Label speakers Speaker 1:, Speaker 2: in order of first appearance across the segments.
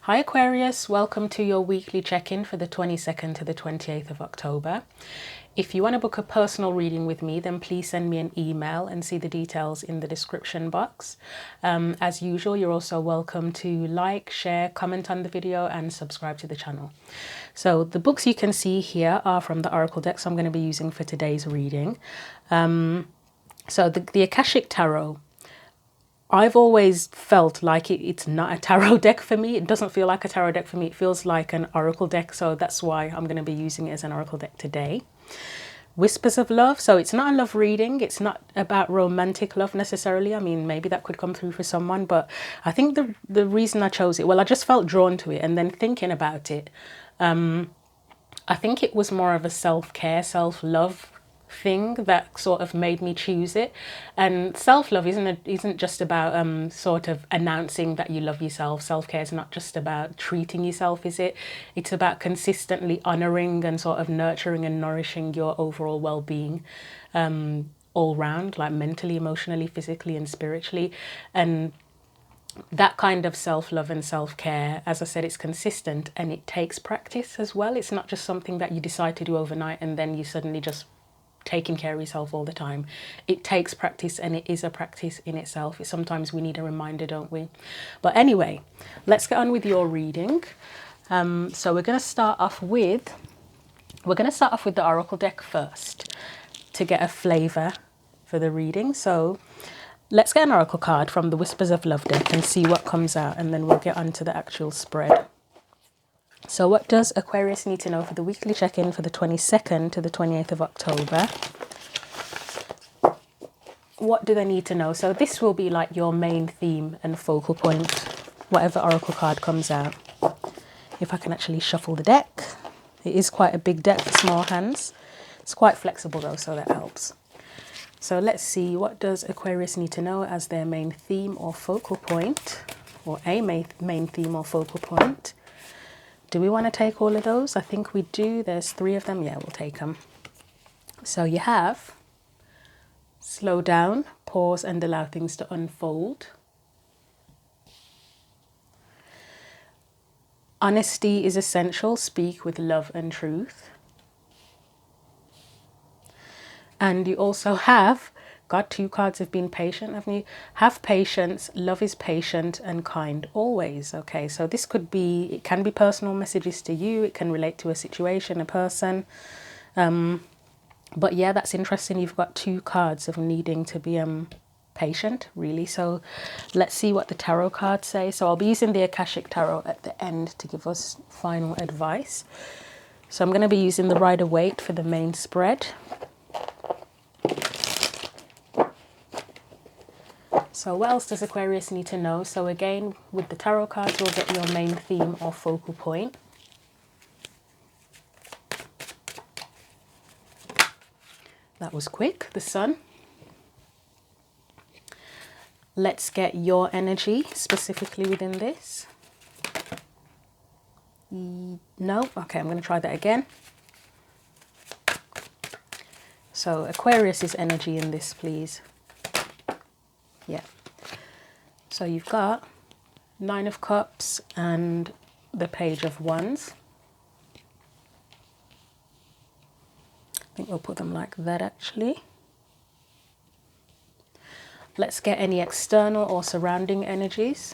Speaker 1: Hi Aquarius, welcome to your weekly check-in for the 22nd to the 28th of October. If you want to book a personal reading with me, then please send me an email and see the details in the description box. As usual, you're also welcome to like, share, comment on the video and subscribe to the channel. So the books you can see here are from the Oracle decks I'm going to be using for today's reading. So the Akashic Tarot, I've always felt like it's not a tarot deck for me. It doesn't feel like a tarot deck for me. It feels like an oracle deck. So that's why I'm going to be using it as an oracle deck today. Whispers of Love. So it's not a love reading. It's not about romantic love necessarily. I mean, maybe that could come through for someone. But I think the reason I chose it, well, I just felt drawn to it. And then thinking about it, I think it was more of a self-care, self-love thing that sort of made me choose it. And self-love isn't just about sort of announcing that you love yourself. Self-care is not just about treating yourself, is it? It's about consistently honoring and sort of nurturing and nourishing your overall well-being all round, like mentally, emotionally, physically and spiritually. And that kind of self-love and self-care, as I said, it's consistent and it takes practice as well. It's not just something that you decide to do overnight and then you suddenly just taking care of yourself all the time. It takes practice and it is a practice in itself. Sometimes we need a reminder, don't we? But anyway, let's get on with your reading. So we're going to start off with the Oracle deck first to get a flavour for the reading. So let's get an Oracle card from the Whispers of Love deck and see what comes out, and then we'll get on to the actual spread. So what does Aquarius need to know for the weekly check-in for the 22nd to the 28th of October? What do they need to know? So this will be like your main theme and focal point, whatever Oracle card comes out. If I can actually shuffle the deck. It is quite a big deck for small hands. It's quite flexible though, so that helps. So let's see, what does Aquarius need to know as their main theme or focal point, or a main theme or focal point? Do we want to take all of those? I think we do. There's 3 of them. Yeah, we'll take them. So you have slow down, pause and allow things to unfold. Honesty is essential. Speak with love and truth. And you also have got 2 cards of being patient, haven't you? Have patience, love is patient and kind always. Okay, so this could be, it can be personal messages to you. It can relate to a situation, a person. But yeah, that's interesting. You've got 2 cards of needing to be patient, really. So let's see what the tarot cards say. So I'll be using the Akashic Tarot at the end to give us final advice. So I'm going to be using the Rider-Waite for the main spread. So what else does Aquarius need to know? So again, with the tarot cards, we'll get your main theme or focal point. That was quick, the Sun. Let's get your energy specifically within this. No? Okay, I'm going to try that again. So Aquarius's energy in this, please. Yeah. So you've got 9 of Cups and the Page of Wands. I think we'll put them like that actually. Let's get any external or surrounding energies.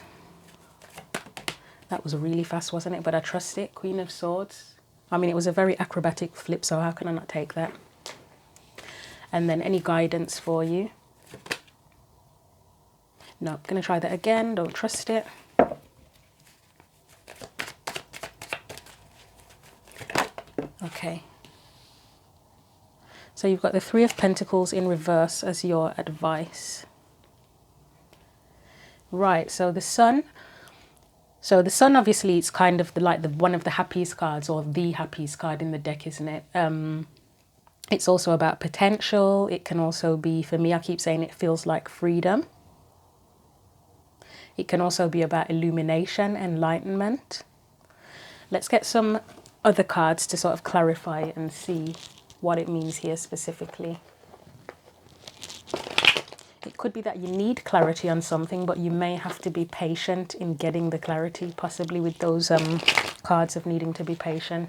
Speaker 1: That was really fast, wasn't it? But I trust it. Queen of Swords. I mean, it was a very acrobatic flip, so how can I not take that? And then any guidance for you. No, I'm going to try that again. Don't trust it. Okay. So you've got the 3 of Pentacles in reverse as your advice. Right, so the Sun. So the Sun, obviously, it's kind of one of the happiest cards, or the happiest card in the deck, isn't it? It's also about potential. It can also be, for me, I keep saying it feels like freedom. It can also be about illumination, enlightenment. Let's get some other cards to sort of clarify and see what it means here specifically. It could be that you need clarity on something, but you may have to be patient in getting the clarity, possibly with those cards of needing to be patient.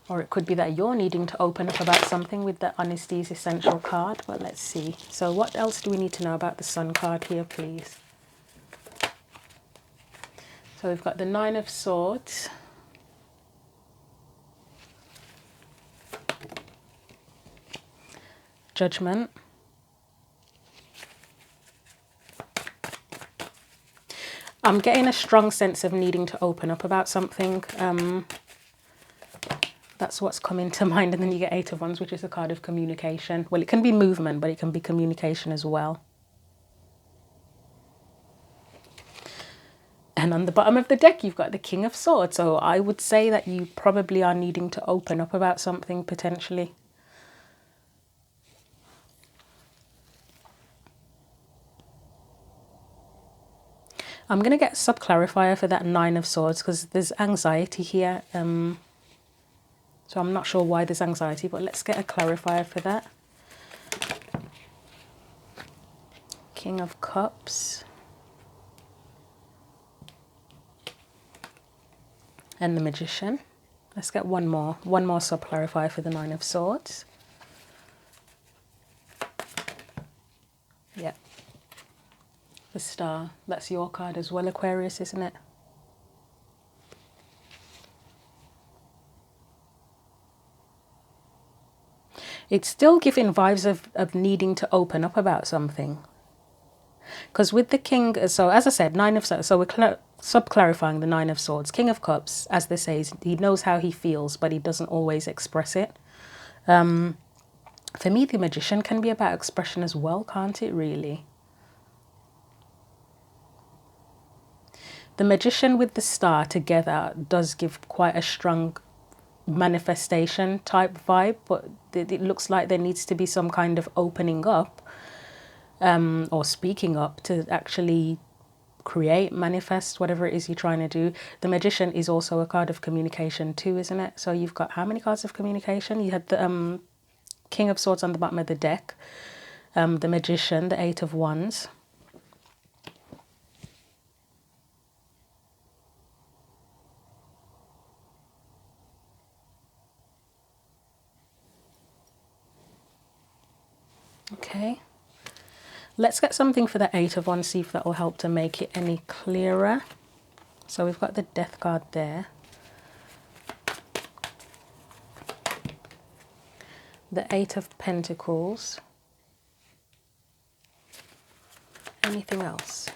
Speaker 1: Or it could be that you're needing to open up about something with the Honesty is Essential card. But let's see. So what else do we need to know about the Sun card here, please? So we've got the Nine of Swords. Judgment. I'm getting a strong sense of needing to open up about something. That's what's coming to mind. And then you get Eight of Wands, which is a card of communication. Well, it can be movement, but it can be communication as well. And on the bottom of the deck, you've got the King of Swords. So I would say that you probably are needing to open up about something potentially. I'm going to get sub-clarifier for that Nine of Swords because there's anxiety here. So I'm not sure why there's anxiety, but let's get a clarifier for that. King of Cups. And the Magician. Let's get one more sub-clarifier for the Nine of Swords. Yeah. The Star. That's your card as well, Aquarius, isn't it? It's still giving vibes of needing to open up about something. Because with the King, so as I said, Nine of Swords, so we're sub-clarifying the Nine of Swords. King of Cups, as they say, he knows how he feels, but he doesn't always express it. For me, the Magician can be about expression as well, can't it, really? The Magician with the Star together does give quite a strong manifestation type vibe, but it looks like there needs to be some kind of opening up or speaking up to actually create, manifest, whatever it is you're trying to do. The Magician is also a card of communication too, isn't it? So you've got how many cards of communication? You had the King of Swords on the bottom of the deck, the Magician, the Eight of Wands. Okay, let's get something for the Eight of Wands, see if that will help to make it any clearer. So we've got the Death card there. The Eight of Pentacles. Anything else?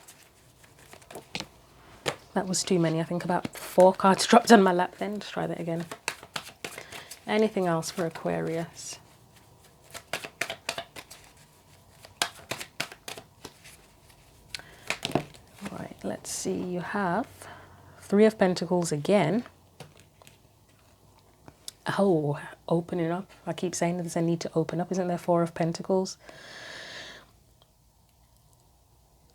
Speaker 1: That was too many. I think about 4 cards dropped on my lap then. Let's try that again. Anything else for Aquarius? Right, let's see. You have Three of Pentacles again. Oh, opening up. I keep saying there's a need to open up. Isn't there Four of Pentacles?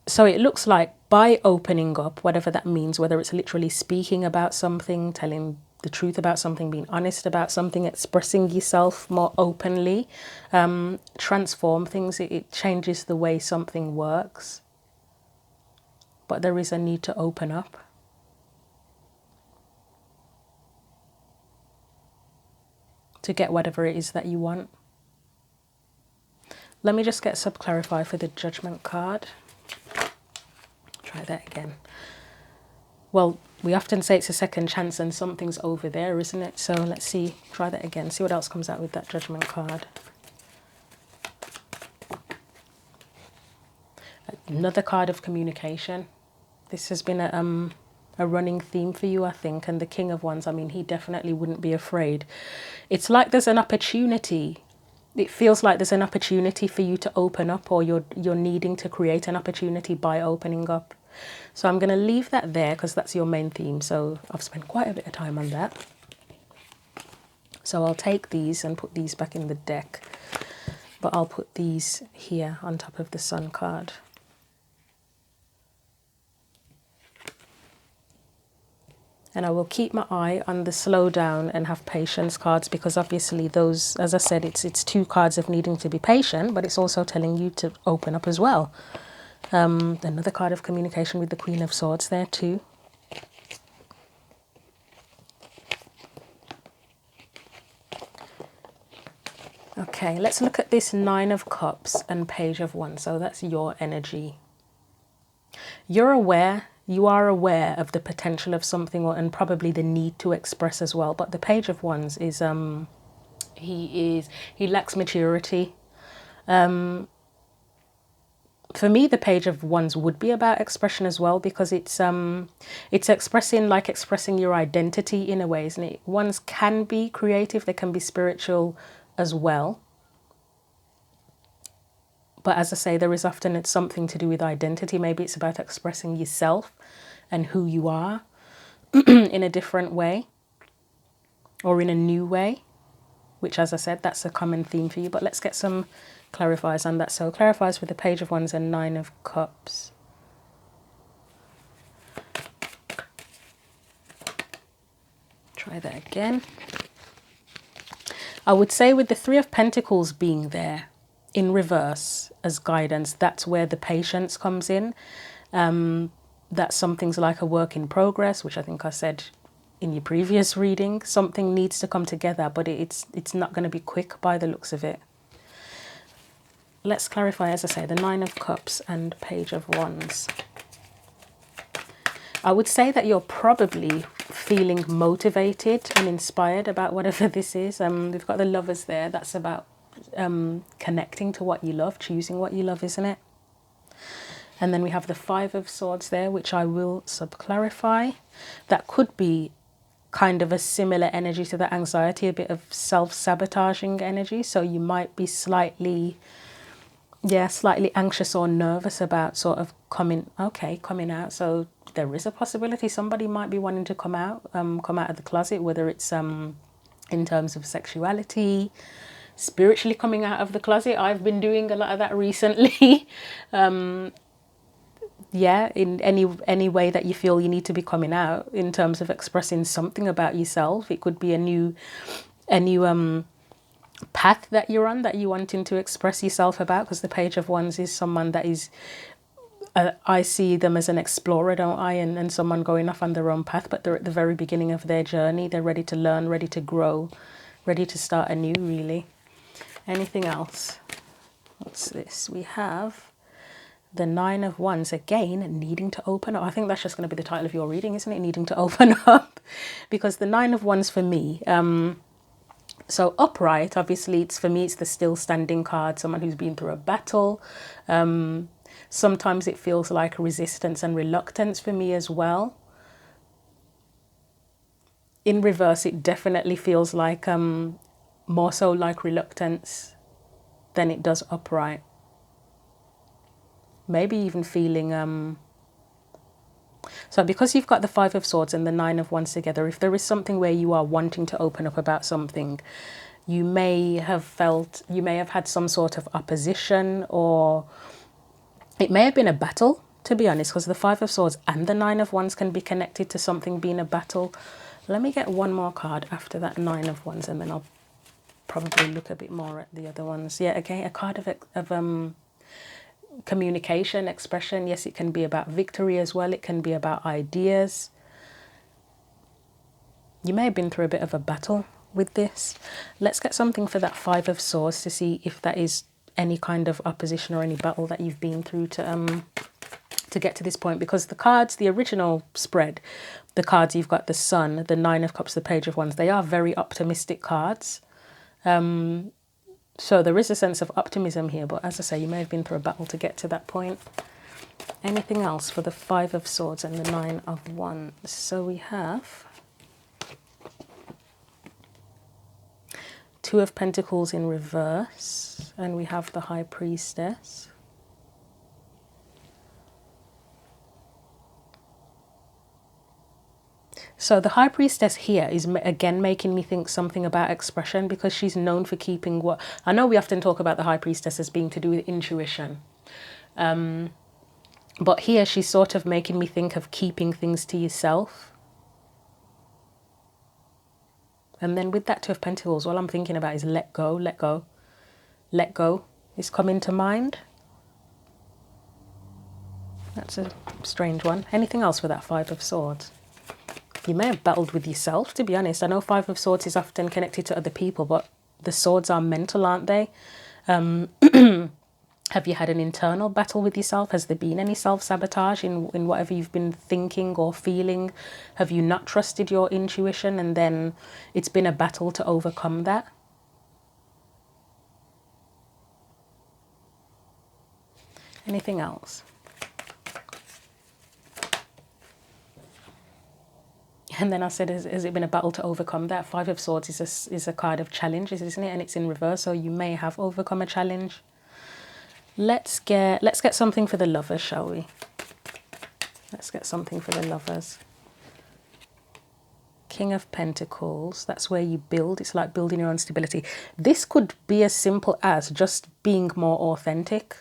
Speaker 1: So it looks like by opening up, whatever that means, whether it's literally speaking about something, telling the truth about something, being honest about something, expressing yourself more openly, transform things. It changes the way something works. But there is a need to open up. To get whatever it is that you want. Let me just get sub-clarify for the Judgment card. Try that again. Well, we often say it's a second chance and something's over there, isn't it? So let's see, try that again. See what else comes out with that Judgment card. Another card of communication. This has been a running theme for you, I think. And the King of Wands, I mean, he definitely wouldn't be afraid. It's like there's an opportunity. It feels like there's an opportunity for you to open up, or you're needing to create an opportunity by opening up. So I'm going to leave that there because that's your main theme. So I've spent quite a bit of time on that. So I'll take these and put these back in the deck. But I'll put these here on top of the Sun card. And I will keep my eye on the slow down and have patience cards, because obviously those, as I said, it's 2 cards of needing to be patient, but it's also telling you to open up as well. Another card of communication with the Queen of Swords there too. Okay, let's look at this 9 of Cups and Page of Wands. So that's your energy. You're aware, you are aware of the potential of something, and probably the need to express as well. But the Page of Wands is, he lacks maturity. For me, the Page of Wands would be about expression as well, because it's expressing your identity in a way, isn't it? Wands can be creative, they can be spiritual as well. But as I say, there is often something to do with identity. Maybe it's about expressing yourself and who you are in a different way or in a new way, which, as I said, that's a common theme for you. But let's get some clarifiers on that. So clarifiers with the Page of Wands and 9 of Cups. Try that again. I would say with the 3 of Pentacles being there in reverse as guidance, that's where the patience comes in. That something's like a work in progress, which I think I said in your previous reading. Something needs to come together, but it's not going to be quick by the looks of it. Let's clarify, as I say, the 9 of Cups and Page of Wands. I would say that you're probably feeling motivated and inspired about whatever this is. We've got the Lovers there. That's about connecting to what you love, choosing what you love, isn't it? And then we have the 5 of Swords there, which I will sub-clarify. That could be kind of a similar energy to the anxiety, a bit of self-sabotaging energy. So you might be slightly anxious or nervous about sort of coming out. So there is a possibility somebody might be wanting to come out of the closet, whether it's in terms of sexuality, spiritually coming out of the closet. I've been doing a lot of that recently. In any way that you feel you need to be coming out in terms of expressing something about yourself. It could be a new path that you're on, that you're wanting to express yourself about, because the Page of Wands is someone that is, I see them as an explorer, don't I, and someone going off on their own path, but they're at the very beginning of their journey. They're ready to learn, ready to grow, ready to start anew, really. Anything else? What's this? We have the 9 of Wands, again, needing to open up. I think that's just going to be the title of your reading, isn't it? Needing to open up. Because the 9 of Wands for me, so upright, obviously, it's the still standing card, someone who's been through a battle. Sometimes it feels like resistance and reluctance for me as well. In reverse, it definitely feels like more so like reluctance than it does upright. Maybe even feeling so because you've got the 5 of Swords and the 9 of Wands together, if there is something where you are wanting to open up about something, you may have had some sort of opposition, or it may have been a battle, to be honest, because the 5 of Swords and the 9 of Wands can be connected to something being a battle. Let me get one more card after that 9 of Wands, and then I'll probably look a bit more at the other ones. Yeah, again, a card of communication, expression. Yes, it can be about victory as well. It can be about ideas. You may have been through a bit of a battle with this. Let's get something for that 5 of Swords to see if that is any kind of opposition or any battle that you've been through to get to this point. Because the cards, the original spread, the cards, you've got the Sun, the 9 of Cups, the Page of Wands, they are very optimistic cards. So there is a sense of optimism here, but as I say, you may have been through a battle to get to that point. Anything else for the 5 of Swords and the 9 of Wands? So we have 2 of Pentacles in reverse, and we have the High Priestess. So the High Priestess here is again making me think something about expression, because she's known for keeping what... I know we often talk about the High Priestess as being to do with intuition. But here she's sort of making me think of keeping things to yourself. And then with that Two of Pentacles, all I'm thinking about is let go, let go, let go is coming to mind. That's a strange one. Anything else for that Five of Swords? You may have battled with yourself, to be honest. I know Five of Swords is often connected to other people, but the swords are mental, aren't they? Have you had an internal battle with yourself? Has there been any self-sabotage in whatever you've been thinking or feeling? Have you not trusted your intuition and then it's been a battle to overcome that? Anything else? And then I said, has it been a battle to overcome that? Five of Swords is a card of challenges, isn't it? And it's in reverse, so you may have overcome a challenge. Let's get something for the lovers, shall we? Let's get something for the lovers. King of Pentacles, that's where you build. It's like building your own stability. This could be as simple as just being more authentic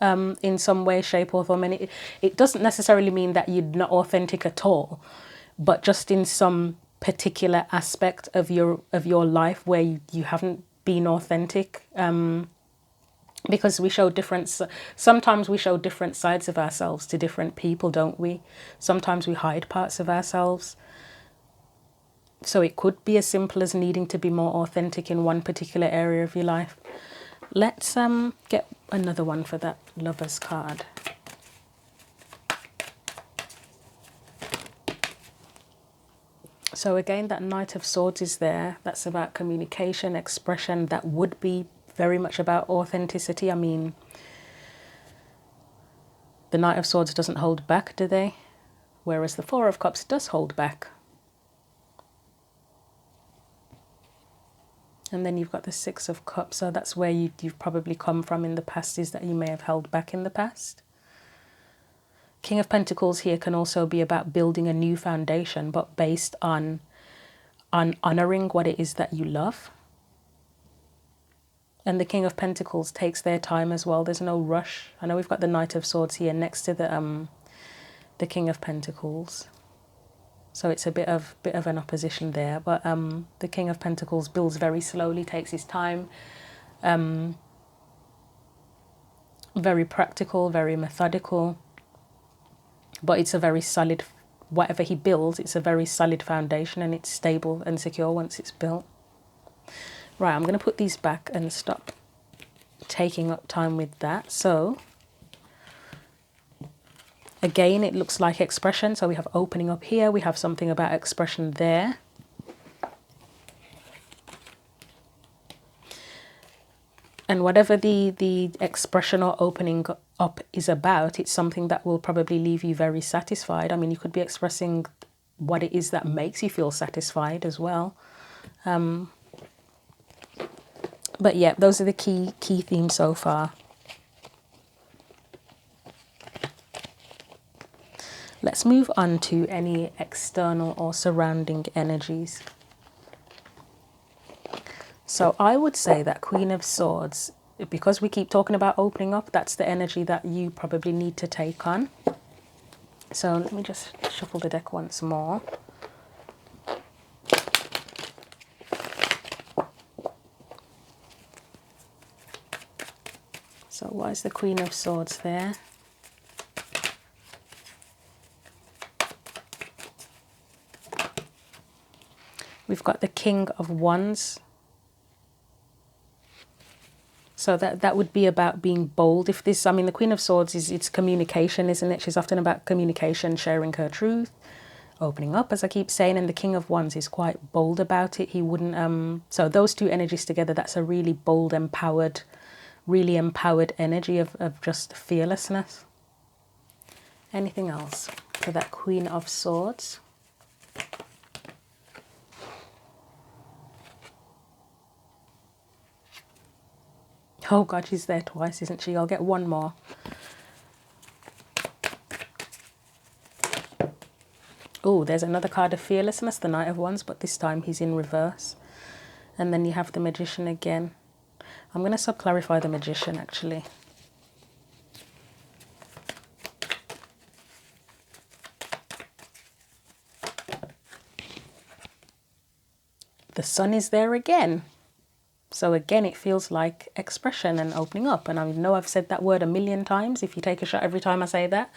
Speaker 1: in some way, shape or form. And it doesn't necessarily mean that you're not authentic at all, but just in some particular aspect of your life where you haven't been authentic. Because we show sometimes we show different sides of ourselves to different people, don't we? Sometimes we hide parts of ourselves. So it could be as simple as needing to be more authentic in one particular area of your life. Let's get another one for that Lovers card. So again, that Knight of Swords is there. That's about communication, expression. That would be very much about authenticity. I mean, the Knight of Swords doesn't hold back, do they? Whereas the Four of Cups does hold back. And then you've got the Six of Cups. So that's where you've probably come from in the past, is that you may have held back in the past. King of Pentacles here can also be about building a new foundation, but based on honouring what it is that you love. And the King of Pentacles takes their time as well. There's no rush. I know we've got the Knight of Swords here next to the King of Pentacles. So it's a bit of an opposition there. But the King of Pentacles builds very slowly, takes his time. Very practical, very methodical. But it's a very solid, whatever he builds, it's a very solid foundation and it's stable and secure once it's built. Right, I'm going to put these back and stop taking up time with that. So, again, it looks like expression. So we have opening up here. We have something about expression there. And whatever the expression or opening up is about, it's something that will probably leave you very satisfied. I mean, you could be expressing what it is that makes you feel satisfied as well. But yeah, those are the key themes so far. Let's move on to any external or surrounding energies. So I would say that Queen of Swords, because we keep talking about opening up, that's the energy that you probably need to take on. So let me just shuffle the deck once more. So why is the Queen of Swords there? We've got the King of Wands. So that would be about being bold. If this, I mean, the Queen of Swords it's communication, isn't it? She's often about communication, sharing her truth, opening up, as I keep saying. And the King of Wands is quite bold about it. He wouldn't, so those two energies together, that's a really bold, empowered, really empowered energy of just fearlessness. Anything else for that Queen of Swords? Oh God, she's there twice, isn't she? I'll get one more. Oh, there's another card of fearlessness, the Knight of Wands, but this time he's in reverse. And then you have the Magician again. I'm going to sub-clarify the Magician, actually. The sun is there again. So again, it feels like expression and opening up. And I know I've said that word a million times. If you take a shot every time I say that,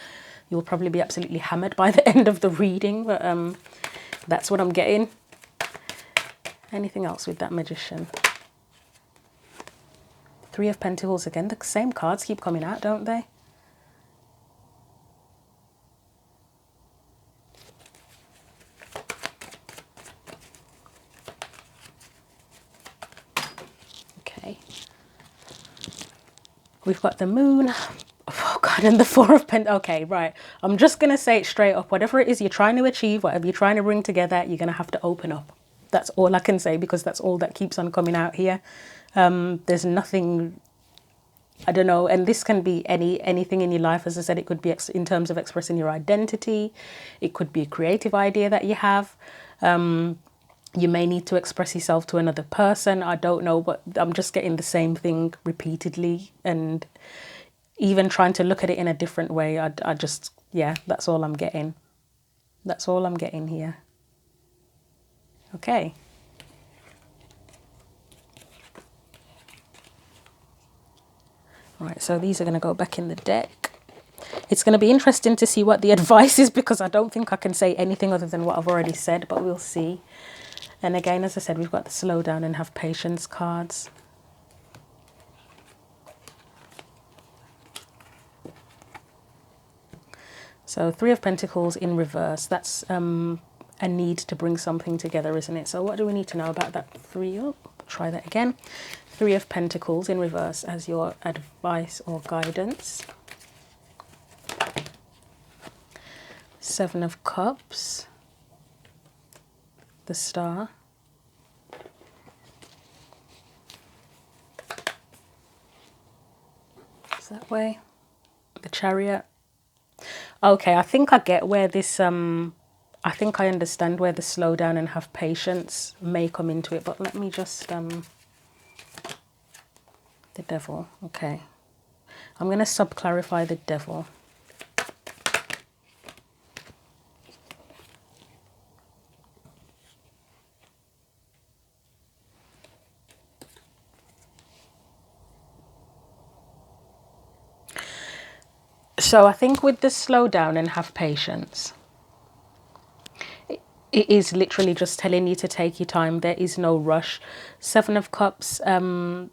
Speaker 1: you'll probably be absolutely hammered by the end of the reading. But that's what I'm getting. Anything else with that Magician? Three of Pentacles again. The same cards keep coming out, don't they? Okay. We've got the Moon. Oh God, and the Four of Pentacles. Okay, right. I'm just going to say it straight up. Whatever it is you're trying to achieve, whatever you're trying to bring together, you're going to have to open up. That's all I can say, because that's all that keeps on coming out here. There's nothing, I don't know, and this can be anything in your life. As I said, it could be in terms of expressing your identity. It could be a creative idea that you have. You may need to express yourself to another person. I don't know, but I'm just getting the same thing repeatedly, and even trying to look at it in a different way. I just, yeah, that's all I'm getting. That's all I'm getting here. Okay. Right, so these are going to go back in the deck. It's going to be interesting to see what the advice is, because I don't think I can say anything other than what I've already said, but we'll see. And again, as I said, we've got the slow down and have patience cards. So Three of Pentacles in reverse. That's a need to bring something together, isn't it? So what do we need to know about that three? Oh, try that again. Three of Pentacles in reverse as your advice or guidance. Seven of Cups. The Star. It's that way. The Chariot. Okay, I think I get where this I think I understand where the slow down and have patience may come into it, but let me just the Devil. Okay, I'm going to sub-clarify the Devil. So I think with the slow down and have patience, it is literally just telling you to take your time. There is no rush. Seven of Cups can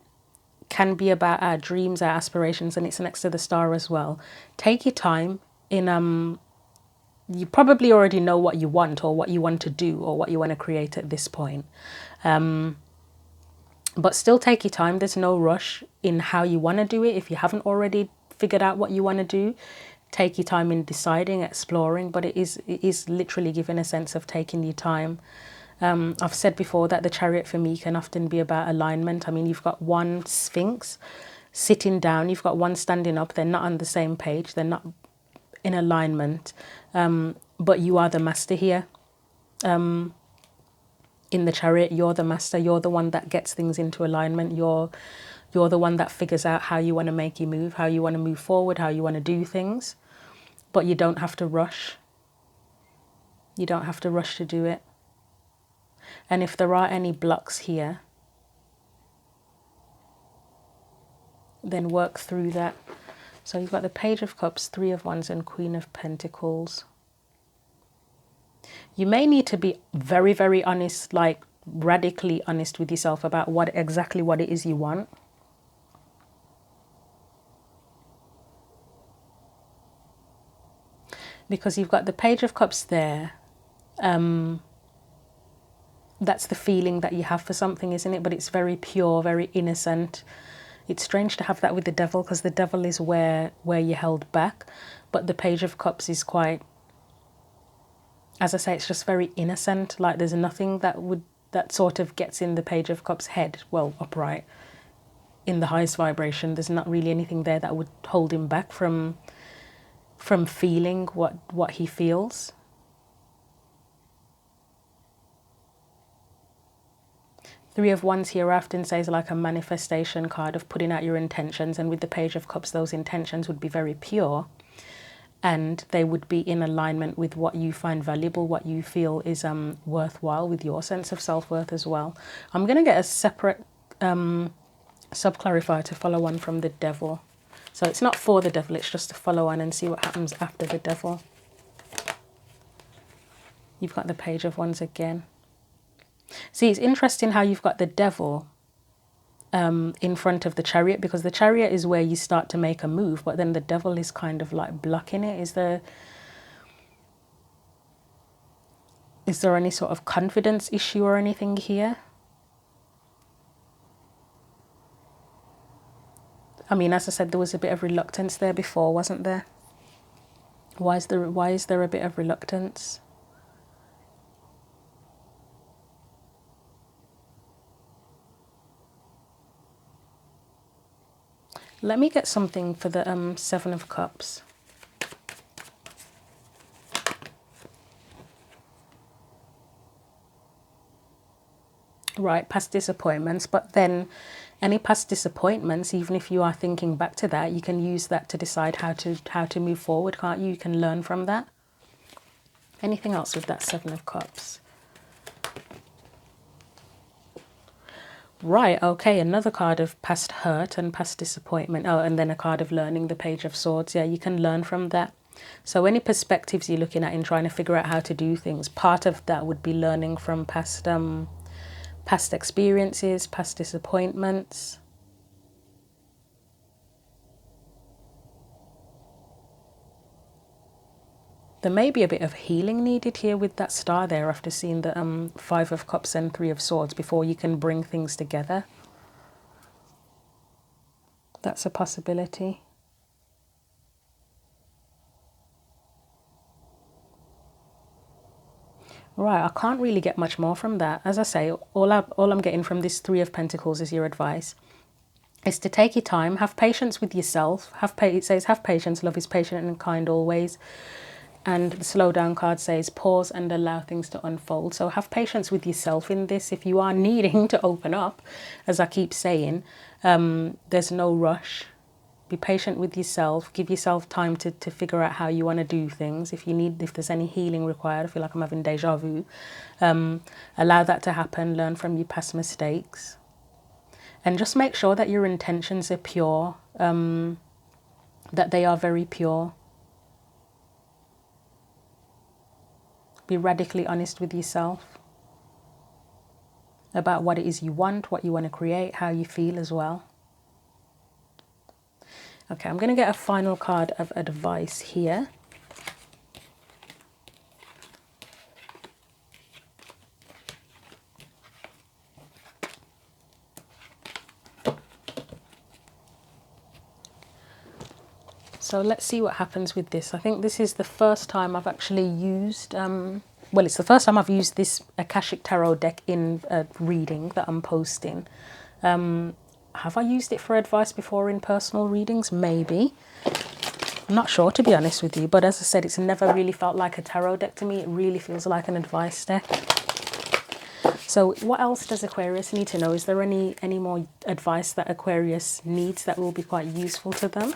Speaker 1: be about our dreams, our aspirations, and it's next to the Star as well. Take your time. You probably already know what you want, or what you want to do, or what you want to create at this point. But still take your time. There's no rush in how you want to do it. If you haven't already figured out what you want to do, take your time in deciding, exploring, but it is literally giving a sense of taking your time. I've said before that the Chariot for me can often be about alignment. I mean, you've got one Sphinx sitting down, you've got one standing up. They're not on the same page, they're not in alignment, but you are the master here. In the Chariot, you're the master. You're the one that gets things into alignment. You're the one that figures out how you want to make your move, how you want to move forward, how you want to do things. But you don't have to rush. You don't have to rush to do it. And if there are any blocks here, then work through that. So you've got the Page of Cups, Three of Wands, and Queen of Pentacles. You may need to be very, very honest, like radically honest with yourself about exactly what it is you want. Because you've got the Page of Cups there. That's the feeling that you have for something, isn't it? But it's very pure, very innocent. It's strange to have that with the Devil, because the Devil is where you're held back. But the Page of Cups is quite, as I say, it's just very innocent. Like there's nothing that sort of gets in the Page of Cups head, well, upright, in the highest vibration. There's not really anything there that would hold him back from feeling what he feels. Three of Wands here often says like a manifestation card of putting out your intentions, and with the Page of Cups, those intentions would be very pure. and they would be in alignment with what you find valuable, what you feel is worthwhile, with your sense of self-worth as well. I'm going to get a separate sub-clarifier to follow on from the Devil. So it's not for the Devil, it's just to follow on and see what happens after the Devil. You've got the Page of Wands again. See, it's interesting how you've got the Devil in front of the Chariot, because the Chariot is where you start to make a move, but then the Devil is kind of like blocking it. Is there any sort of confidence issue or anything here? I mean, as I said, there was a bit of reluctance there before, wasn't there? Why is there a bit of reluctance? Let me get something for the Seven of Cups. Right, past disappointments, but then any past disappointments, even if you are thinking back to that, you can use that to decide how to move forward, can't you? You can learn from that. Anything else with that Seven of Cups? Right, okay, another card of past hurt and past disappointment. Oh, and then a card of learning, the Page of Swords. Yeah, you can learn from that. So any perspectives you're looking at in trying to figure out how to do things, part of that would be learning from past experiences, past disappointments. There may be a bit of healing needed here with that star there after seeing the Five of Cups and Three of Swords before you can bring things together. That's a possibility. Right, I can't really get much more from that. As I say, all I'm getting from this Three of Pentacles is your advice. Is to take your time, have patience with yourself. It says, have patience, love is patient and kind always. And the slow down card says, pause and allow things to unfold. So have patience with yourself in this. If you are needing to open up, as I keep saying, there's no rush. Be patient with yourself. Give yourself time to figure out how you want to do things. If there's any healing required, I feel like I'm having deja vu. Allow that to happen. Learn from your past mistakes. And just make sure that your intentions are pure. That they are very pure. Be radically honest with yourself about what it is you want, what you want to create, how you feel as well. Okay, I'm going to get a final card of advice here. So let's see what happens with this. I think this is the first time I've actually used, well, it's the first time I've used this Akashic Tarot deck in a reading that I'm posting. Have I used it for advice before in personal readings? Maybe. I'm not sure, to be honest with you. But as I said, it's never really felt like a tarot deck to me. It really feels like an advice deck. So what else does Aquarius need to know? Is there any more advice that Aquarius needs that will be quite useful to them?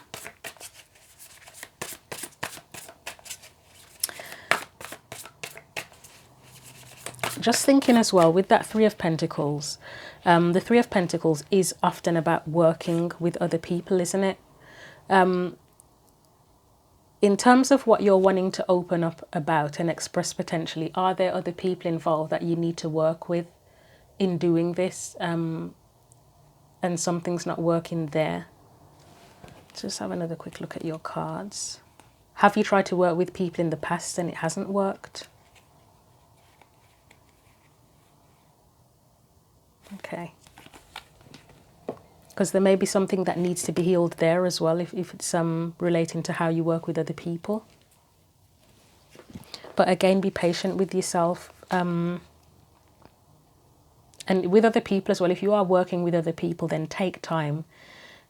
Speaker 1: Just thinking as well, with that Three of Pentacles, the Three of Pentacles is often about working with other people, isn't it? In terms of what you're wanting to open up about and express potentially, are there other people involved that you need to work with in doing this, and something's not working there? Let's just have another quick look at your cards. Have you tried to work with people in the past and it hasn't worked? Okay. Because there may be something that needs to be healed there as well, if it's relating to how you work with other people. But again, be patient with yourself. And with other people as well. If you are working with other people, then take time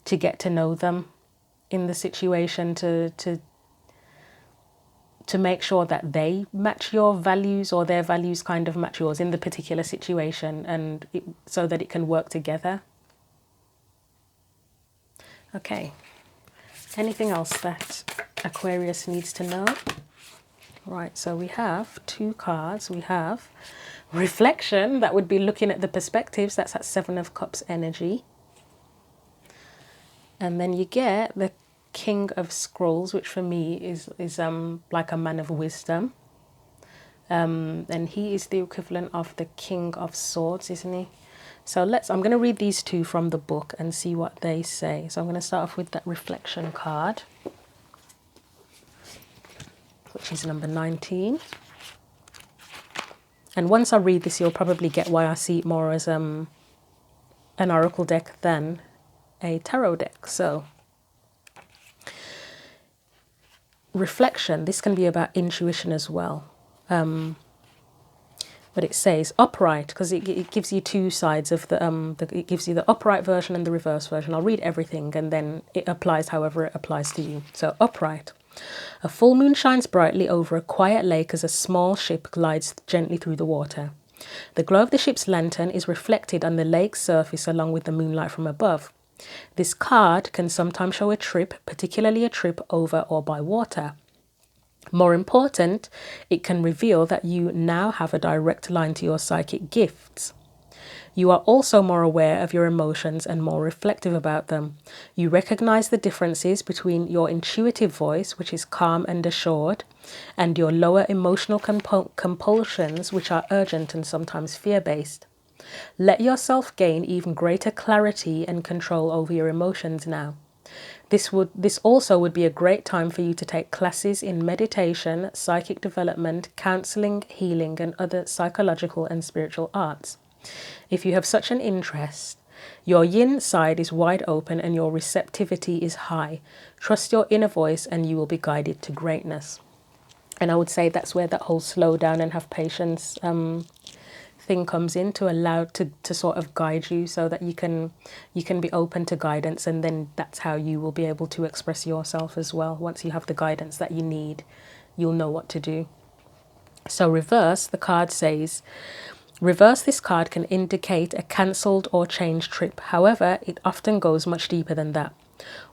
Speaker 1: to get to know them in the situation, to make sure that they match your values, or their values kind of match yours in the particular situation, and so that it can work together. Okay. Anything else that Aquarius needs to know. Right, so we have 2 cards. We have reflection, that would be looking at the perspectives. That's at 7 of Cups energy. And then you get the King of Scrolls, which for me is like a man of wisdom. And he is the equivalent of the King of Swords, isn't he? So I'm going to read these 2 from the book and see what they say. So I'm going to start off with that reflection card, which is number 19. And once I read this, you'll probably get why I see it more as an oracle deck than a tarot deck. So, reflection, this can be about intuition as well. But it says upright, because it gives you 2 sides of it gives you the upright version and the reverse version. I'll read everything and then it applies however it applies to you. So upright. A full moon shines brightly over a quiet lake as a small ship glides gently through the water. The glow of the ship's lantern is reflected on the lake's surface along with the moonlight from above. This card can sometimes show a trip, particularly a trip over or by water. More important, it can reveal that you now have a direct line to your psychic gifts. You are also more aware of your emotions and more reflective about them. You recognize the differences between your intuitive voice, which is calm and assured, and your lower emotional compulsions, which are urgent and sometimes fear-based. Let yourself gain even greater clarity and control over your emotions now. This also would be a great time for you to take classes in meditation, psychic development, counseling, healing, and other psychological and spiritual arts. If you have such an interest, your yin side is wide open and your receptivity is high. Trust your inner voice and you will be guided to greatness. And I would say that's where that whole slow down and have patience thing comes in, to allow to sort of guide you so that you can be open to guidance, and then that's how you will be able to express yourself as well. Once you have the guidance that you need, you'll know what to do. So reverse, the card says, reverse this card can indicate a cancelled or changed trip. However, it often goes much deeper than that.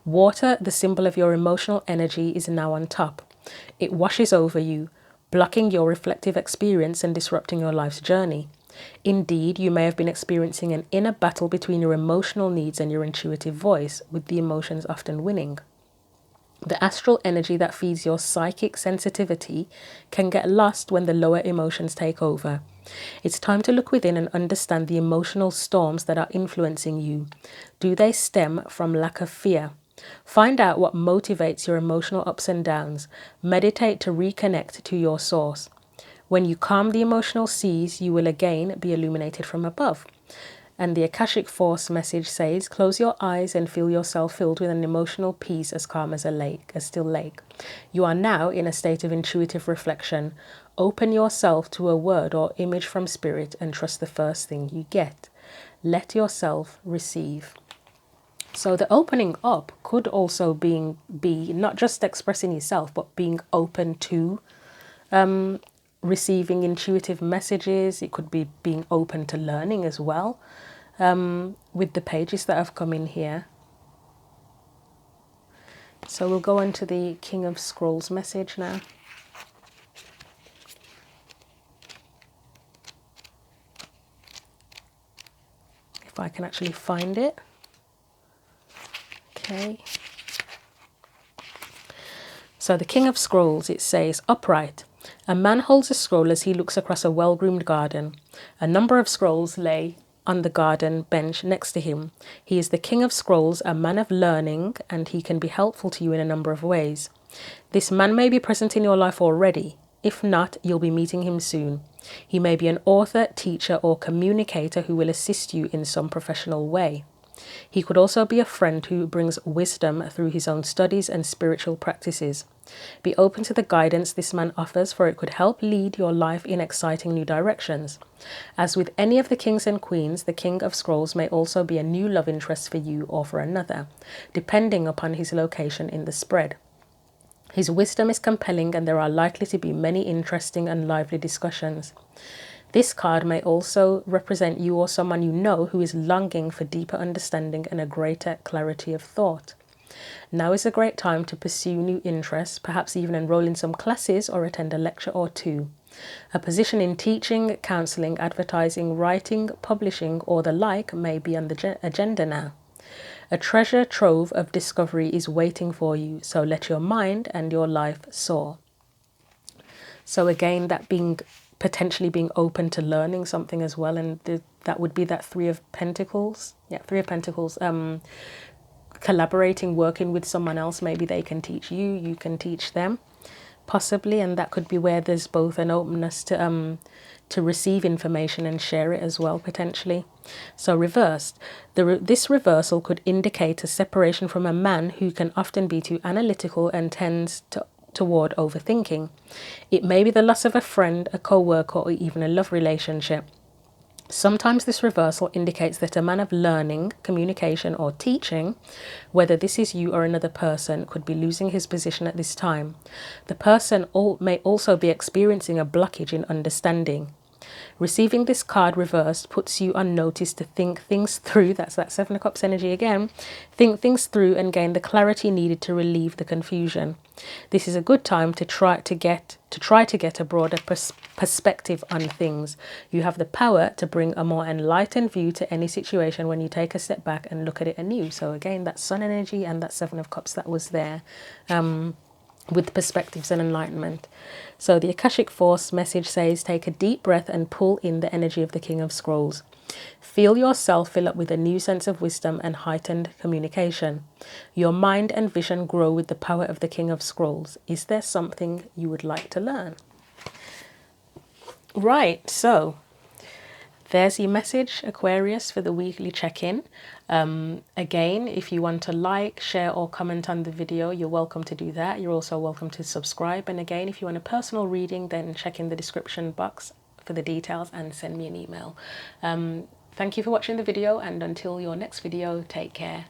Speaker 1: Water, the symbol of your emotional energy, is now on top. It washes over you, blocking your reflective experience and disrupting your life's journey. Indeed, you may have been experiencing an inner battle between your emotional needs and your intuitive voice, with the emotions often winning. The astral energy that feeds your psychic sensitivity can get lost when the lower emotions take over. It's time to look within and understand the emotional storms that are influencing you. Do they stem from lack of fear? Find out what motivates your emotional ups and downs. Meditate to reconnect to your source. When you calm the emotional seas, you will again be illuminated from above. And the Akashic Force message says, close your eyes and feel yourself filled with an emotional peace as calm as a still lake. You are now in a state of intuitive reflection. Open yourself to a word or image from spirit and trust the first thing you get. Let yourself receive. So the opening up could also be not just expressing yourself, but being open to receiving intuitive messages. It could be being open to learning as well, with the pages that have come in here. So we'll go into the King of Scrolls message now. If I can actually find it. Okay. So the King of Scrolls, it says, upright. A man holds a scroll as he looks across a well-groomed garden. A number of scrolls lay on the garden bench next to him. He is the King of Scrolls, a man of learning, and he can be helpful to you in a number of ways. This man may be present in your life already. If not, you'll be meeting him soon. He may be an author, teacher, or communicator who will assist you in some professional way. He could also be a friend who brings wisdom through his own studies and spiritual practices. Be open to the guidance this man offers, for it could help lead your life in exciting new directions. As with any of the kings and queens, the King of Scrolls may also be a new love interest for you or for another, depending upon his location in the spread. His wisdom is compelling, and there are likely to be many interesting and lively discussions. This card may also represent you or someone you know who is longing for deeper understanding and a greater clarity of thought. Now is a great time to pursue new interests, perhaps even enroll in some classes or attend a lecture or two. A position in teaching, counselling, advertising, writing, publishing, or the like may be on the agenda now. A treasure trove of discovery is waiting for you, so let your mind and your life soar. So again, that being potentially being open to learning something as well, and that would be that Three of Pentacles. Yeah, Three of Pentacles. Collaborating, working with someone else. Maybe they can teach you, you can teach them, possibly, and that could be where there's both an openness to receive information and share it as well, potentially. So reversed, this reversal could indicate a separation from a man who can often be too analytical and tends toward overthinking. It may be the loss of a friend, a co-worker, or even a love relationship. Sometimes this reversal indicates that a man of learning, communication, or teaching, whether this is you or another person, could be losing his position at this time. The person may also be experiencing a blockage in understanding. Receiving this card reversed puts you on notice to think things through. That's that Seven of Cups energy again. Think things through and gain the clarity needed to relieve the confusion. This is a good time to try to get a broader perspective on things. You have the power to bring a more enlightened view to any situation when you take a step back and look at it anew. So again, that Sun energy and that Seven of Cups that was there. With perspectives and enlightenment. So the Akashic Force message says, take a deep breath and pull in the energy of the King of Scrolls. Feel yourself fill up with a new sense of wisdom and heightened communication. Your mind and vision grow with the power of the King of Scrolls. Is there something you would like to learn? Right, so there's your message, Aquarius, for the weekly check-in. Again, if you want to like, share, or comment on the video, you're welcome to do that. You're also welcome to subscribe. And again, if you want a personal reading, then check in the description box for the details and send me an email. Thank you for watching the video, and until your next video, take care.